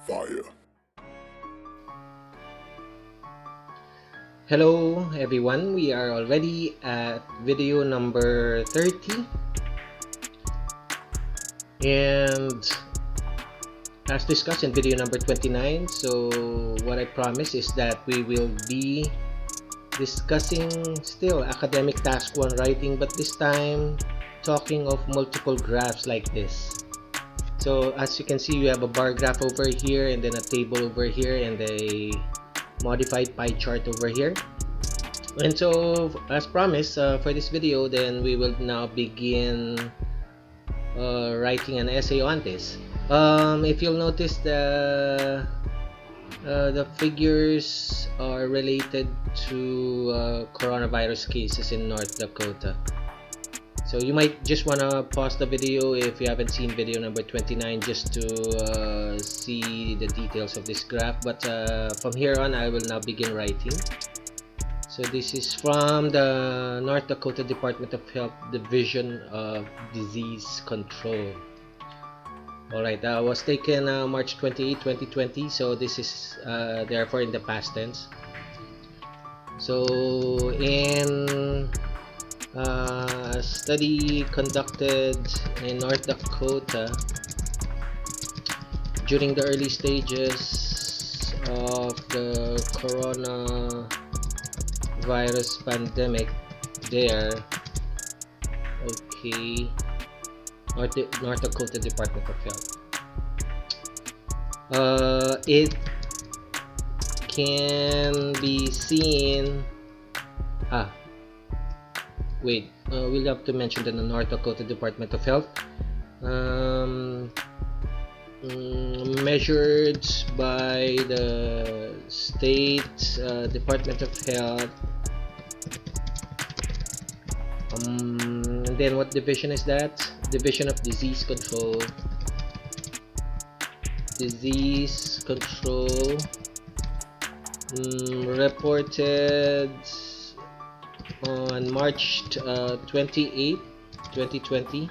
Fire. Hello everyone, we are already at video number 30, and as discussed in video number 29, so what I promise is that we will be discussing still academic task 1 writing, but this time talking of multiple graphs like this. So as you can see, you have a bar graph over here, and then a table over here, and a modified pie chart over here. And so as promised, for this video, then we will now begin writing an essay on this. If you'll notice, the figures are related to coronavirus cases in North Dakota. So you might just want to pause the video if you haven't seen video number 29, just to see the details of this graph. But from here on, I will now begin writing. So this is from the North Dakota Department of Health Division of Disease Control. Alright, that was taken March 28, 2020. So this is therefore in the past tense. So in a study conducted in North Dakota during the early stages of the coronavirus pandemic there. Okay, North Dakota Department of Health. It can be seen. We'll have to mention that the North Dakota Department of Health measured by the state Department of Health. And then what division is that? Division of Disease Control. Disease Control reported on March 28, 2020.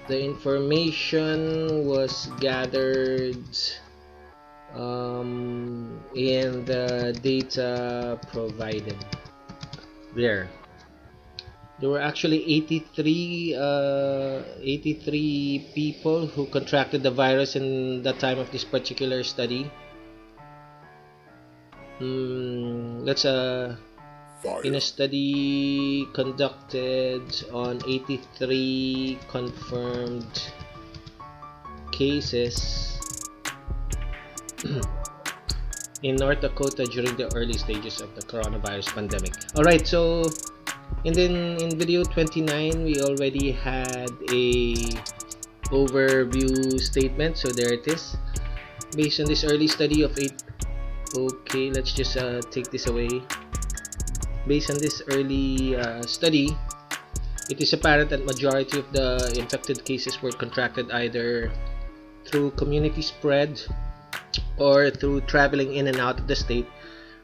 The information was gathered in the data provided there. There were actually 83 people who contracted the virus in the time of this particular study. Let's in a study conducted on 83 confirmed cases in North Dakota during the early stages of the coronavirus pandemic. Alright, so and then in video 29 we already had a overview statement, so there it is. Based on this early study of okay, let's just take this away. Based on this early study, it is apparent that majority of the infected cases were contracted either through community spread or through traveling in and out of the state,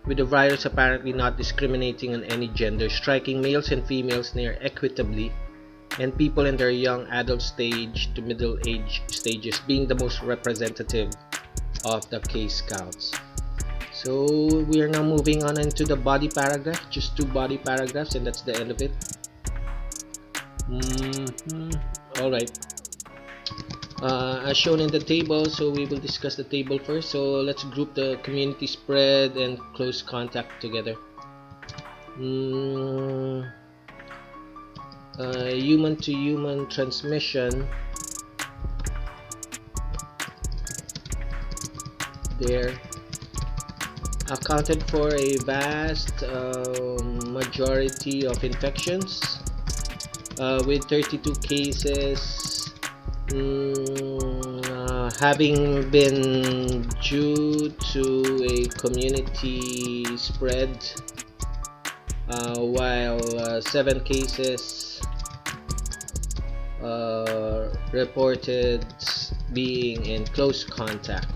with the virus apparently not discriminating on any gender, striking males and females near equitably, and people in their young adult stage to middle age stages being the most representative of the case counts. So we are now moving on into the body paragraph, just 2 body paragraphs, and that's the end of it. Alright, as shown in the table, so we will discuss the table first. So let's group the community spread and close contact together. Human to human transmission there accounted for a vast majority of infections, with 32 cases having been due to a community spread, while 7 cases reported being in close contact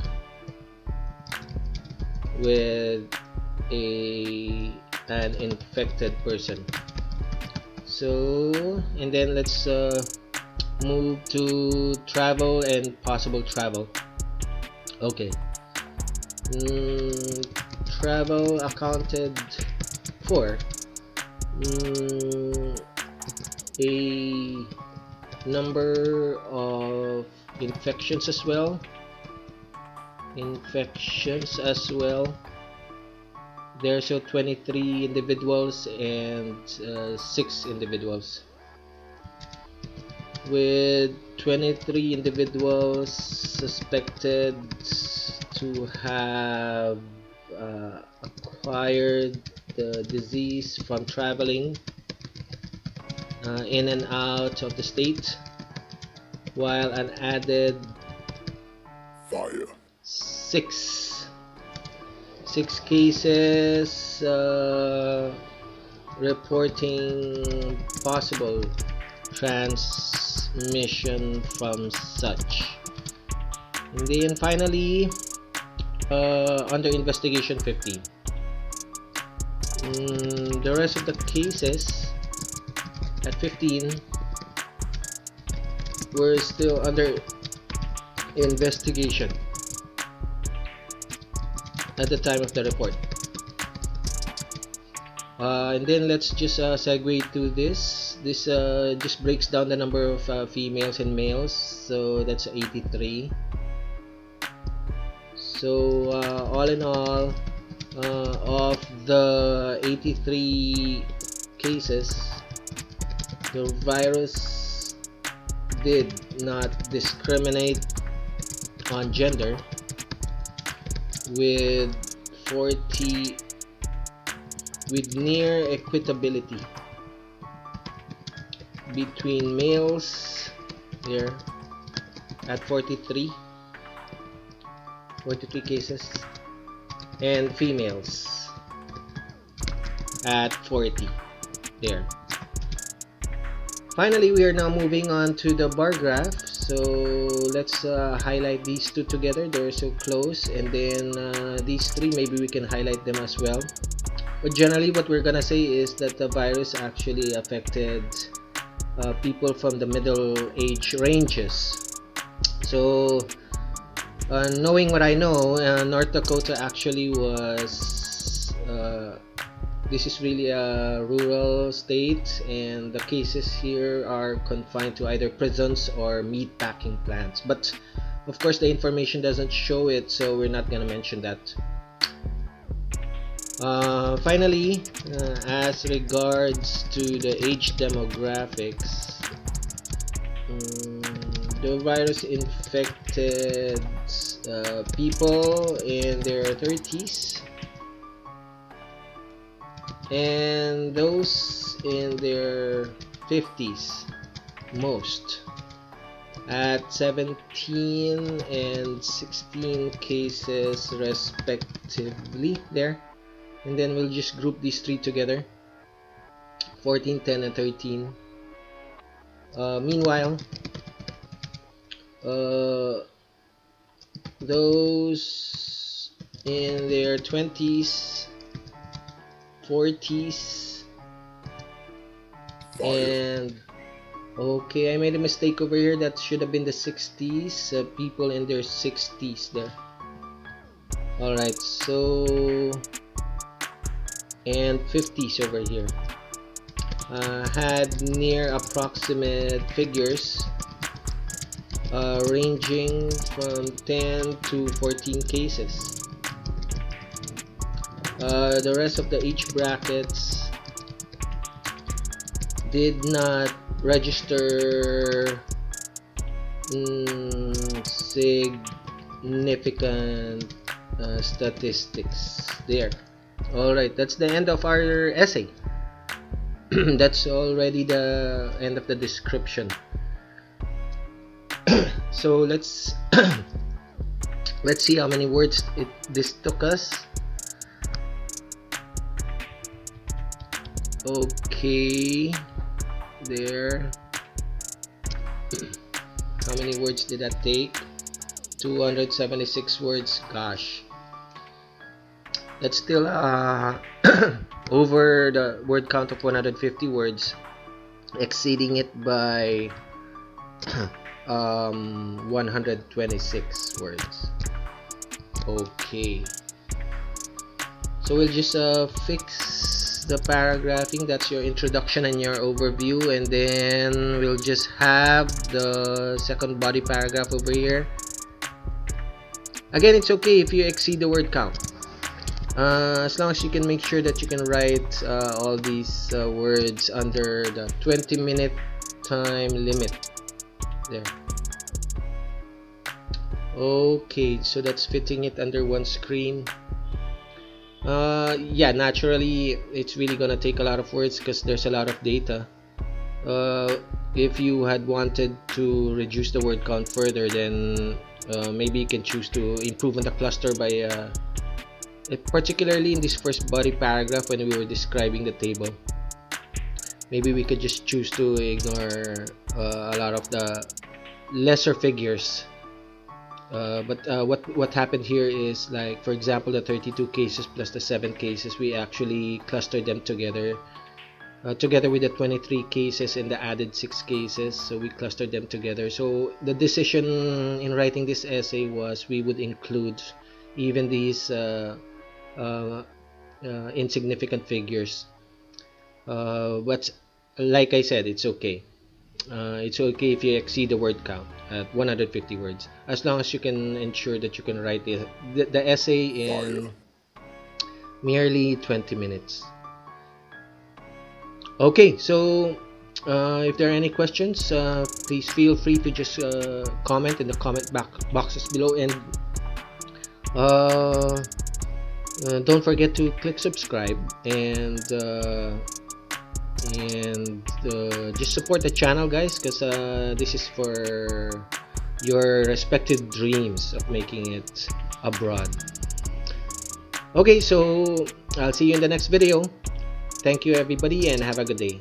with an infected person. So, and then let's move to travel and possible travel. Okay. Travel accounted for a number of infections as well. There's so 23 individuals and 6 individuals. With 23 individuals suspected to have acquired the disease from traveling in and out of the state, while an added 6 cases reporting possible transmission from such. And then finally, under investigation 50. The rest of the cases at 15 were still under investigation at the time of the report. And then let's just segue to this. This just breaks down the number of females and males. So that's 83. So all in all, of the 83 cases, the virus did not discriminate on gender, with near equitability between males here at 43 cases and females at 40 there. Finally, we are now moving on to the bar graph. So let's highlight these two together. They're so close, and then these three, maybe we can highlight them as well. But generally what we're gonna say is that the virus actually affected people from the middle age ranges. So knowing what I know, North Dakota actually was this is really a rural state, and the cases here are confined to either prisons or meat packing plants, but of course the information doesn't show it, so we're not gonna mention that. Finally, as regards to the age demographics, the virus infected people in their 30s and those in their 50s most, at 17 and 16 cases respectively there. And then we'll just group these three together, 14, 10, and 13. Meanwhile, those in their 20s, 40s, and okay, I made a mistake over here. That should have been the 60s. People in their 60s there. Alright, so and 50s over here had near approximate figures ranging from 10 to 14 cases. The rest of the age brackets did not register significant statistics there. Alright, that's the end of our essay. That's already the end of the description. So let's see how many words this took us. Okay, there. How many words did that take? 276 words. Gosh, that's still over the word count of 150 words, exceeding it by 126 words. Okay, so we'll just fix the paragraphing. That's your introduction and your overview, and then we'll just have the second body paragraph over here. Again, it's okay if you exceed the word count, as long as you can make sure that you can write all these words under the 20-minute time limit there. Okay, so that's fitting it under one screen. Yeah, naturally it's really gonna take a lot of words because there's a lot of data. If you had wanted to reduce the word count further, then maybe you can choose to improve on the cluster by particularly in this first body paragraph when we were describing the table. Maybe we could just choose to ignore a lot of the lesser figures. But what happened here is, like, for example, the 32 cases plus the 7 cases, we actually clustered them together together with the 23 cases and the added 6 cases, so we clustered them together. So the decision in writing this essay was we would include even these insignificant figures, but like I said, it's okay. It's okay if you exceed the word count at 150 words, as long as you can ensure that you can write the essay in merely 20 minutes. Okay, so if there are any questions, please feel free to just comment in the comment boxes below, and don't forget to click subscribe and just support the channel, guys, because this is for your respective dreams of making it abroad. Okay, so I'll see you in the next video. Thank you everybody, and have a good day.